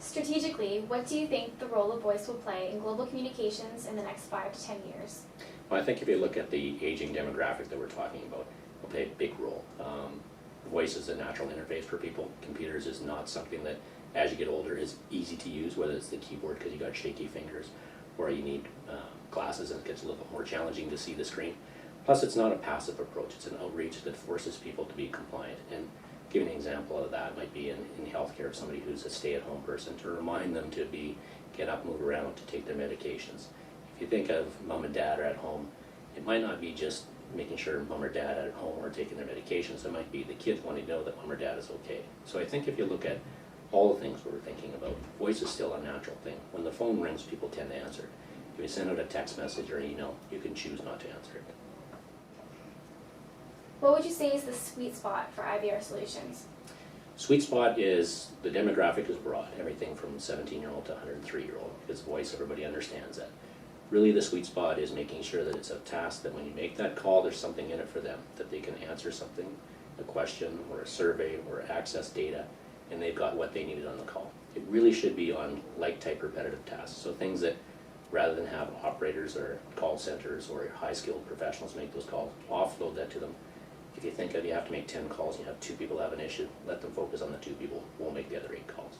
Strategically, what do you think the role of voice will play in global communications in the next 5 to 10 years? Well, I think if you look at the aging demographic that we're talking about, it'll play a big role. Voice is a natural interface for people. Computers is not something that, as you get older, is easy to use, whether it's the keyboard because you got shaky fingers, or you need glasses and it gets a little bit more challenging to see the screen. Plus, it's not a passive approach. It's an outreach that forces people to be compliant. And giving an example of that might be in healthcare, of somebody who's a stay-at-home person, to remind them to get up, move around, to take their medications. If you think of mom and dad are at home, it might not be just making sure mom or dad are at home or taking their medications. It might be the kids wanting to know that mom or dad is okay. So I think if you look at all the things we're thinking about, voice is still a natural thing. When the phone rings, people tend to answer it. If you send out a text message or email, you can choose not to answer it. What would you say is the sweet spot for IVR solutions? Sweet spot is the demographic is broad, everything from 17-year-old to 103-year-old, because voice, everybody understands that. Really the sweet spot is making sure that it's a task that when you make that call, there's something in it for them, that they can answer something, a question or a survey or access data, and they've got what they needed on the call. It really should be on like-type repetitive tasks, so things that rather than have operators or call centers or high-skilled professionals make those calls, offload that to them. If you think of you have to make 10 calls and you have 2 people have an issue, let them focus on the 2 people. We'll make the other 8 calls.